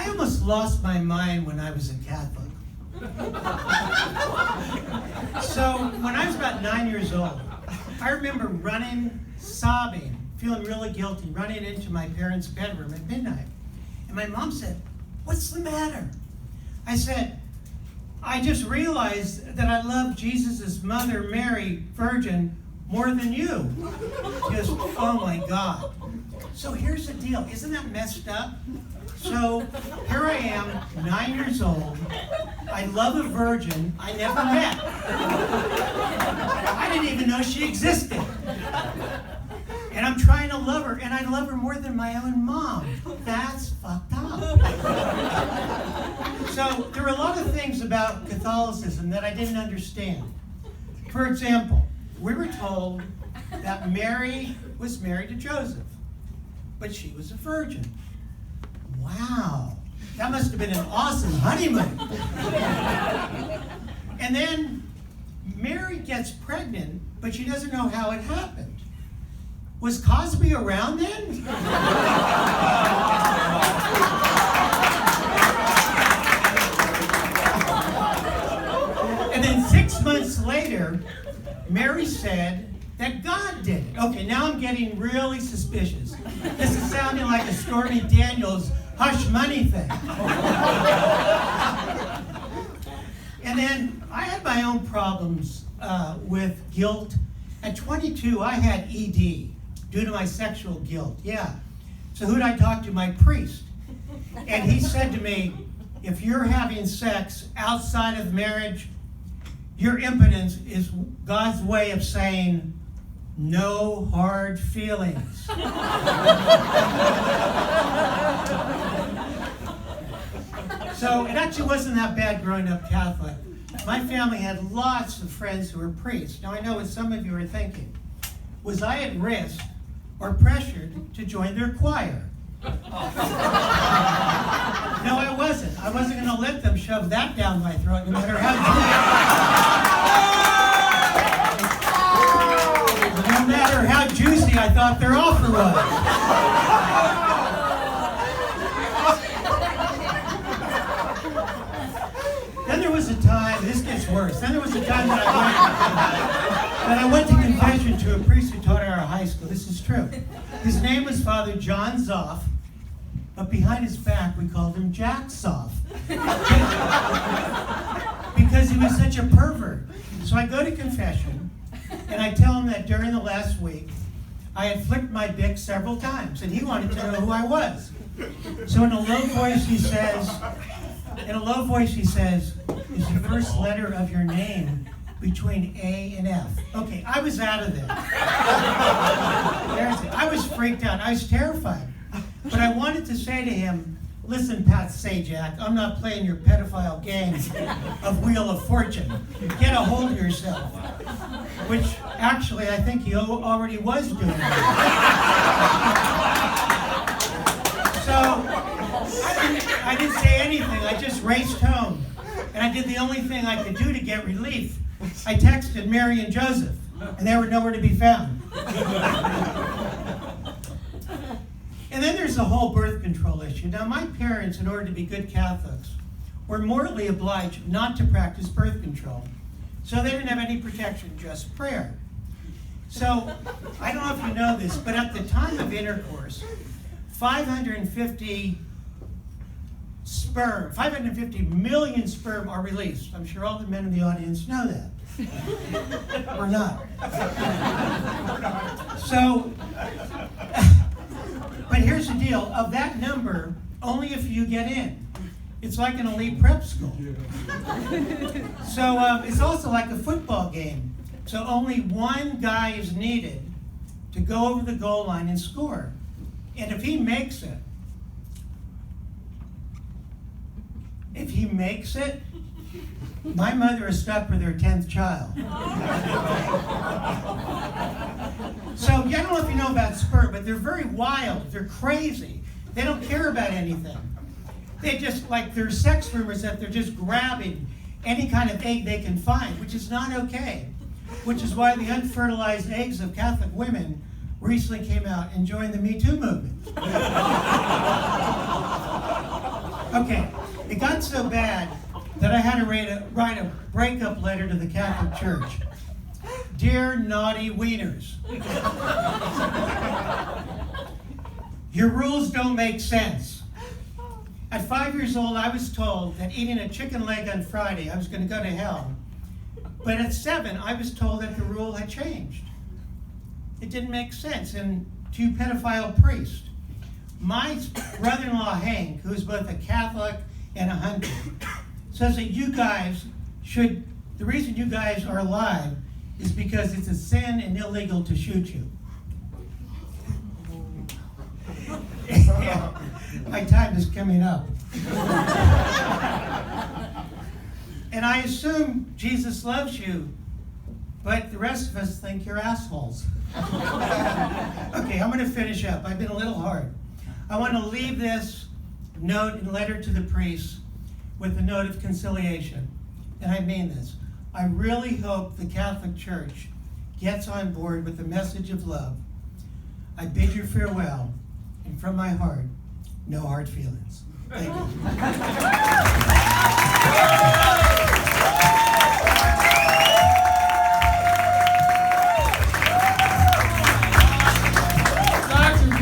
I almost lost my mind when I was a Catholic. So when I was about 9 years old, I remember running, sobbing, feeling really guilty, running into my parents' bedroom at midnight. And my mom said, "What's the matter?" I said, "I just realized that I love Jesus' mother, Mary, Virgin, more than you." She goes, "Oh my God." So here's the deal. Isn't that messed up? So here I am, 9 years old. I love a virgin I never met. I didn't even know she existed. And I'm trying to love her, and I love her more than my own mom. That's fucked up. So there are a lot of things about Catholicism that I didn't understand. For example, we were told that Mary was married to Joseph, but she was a virgin. Wow, that must have been an awesome honeymoon. And then Mary gets pregnant, but she doesn't know how it happened. Was Cosby around then? And then 6 months later, Mary said that God did it. Okay, now I'm getting really suspicious. This is sounding like a Stormy Daniels hush money thing. And then I had my own problems with guilt. At 22, I had ED due to my sexual guilt. Yeah. So who'd I talk to? My priest. And he said to me, "If you're having sex outside of marriage, your impotence is God's way of saying, no hard feelings." So it actually wasn't that bad growing up Catholic. My family had lots of friends who were priests. Now I know what some of you are thinking. Was I at risk or pressured to join their choir? No, I wasn't. I wasn't going to let them shove that down my throat, no matter how juicy I thought their offer was. Then there was a time, this gets worse, then there was a time that I went to confession to a priest who taught at our high school. This is true. His name was Father John Zoff, but behind his back we called him Jack Zoff. Because he was such a pervert. So I go to confession, and I tell him that during the last week, I had flicked my dick several times, and he wanted to know who I was. So in a low voice he says, "Is the first letter of your name between A and F?" Okay, I was out of there. I was freaked out. I was terrified. But I wanted to say to him, "Listen, Pat Sajak, I'm not playing your pedophile game of Wheel of Fortune. Get a hold of yourself." Which, actually, I think he already was doing it. So, I didn't say anything. I just raced home. And I did the only thing I could do to get relief. I texted Mary and Joseph, and they were nowhere to be found. And then there's the whole birth control issue. Now, my parents, in order to be good Catholics, were morally obliged not to practice birth control. So they didn't have any protection, just prayer. So, I don't know if you know this, but at the time of intercourse, 550 million sperm are released. I'm sure all the men in the audience know that. Or not. So, but here's the deal. Of that number, only if you get in. It's like an elite prep school. So it's also like a football game. So only one guy is needed to go over the goal line and score. And if he makes it, my mother is stuck with her 10th child. So I don't know if you know about sperm, but they're very wild. They're crazy. They don't care about anything. They just, like, there's sex rumors that they're just grabbing any kind of egg they can find, which is not okay. Which is why the unfertilized eggs of Catholic women recently came out and joined the Me Too movement. Okay, it got so bad that I had to write a breakup letter to the Catholic Church. Dear naughty wieners, your rules don't make sense. At 5 years old, I was told that eating a chicken leg on Friday, I was going to go to hell. But at 7, I was told that the rule had changed. It didn't make sense. And to pedophile priest, my brother-in-law Hank, who is both a Catholic and a hunter, says that you guys should, the reason you guys are alive is because it's a sin and illegal to shoot you. My time is coming up. And I assume Jesus loves you, but the rest of us think you're assholes. Okay, I'm going to finish up. I've been a little hard. I want to leave this note and letter to the priests with a note of conciliation. And I mean this. I really hope the Catholic Church gets on board with the message of love. I bid you farewell, and from my heart, no hard feelings. Thank you.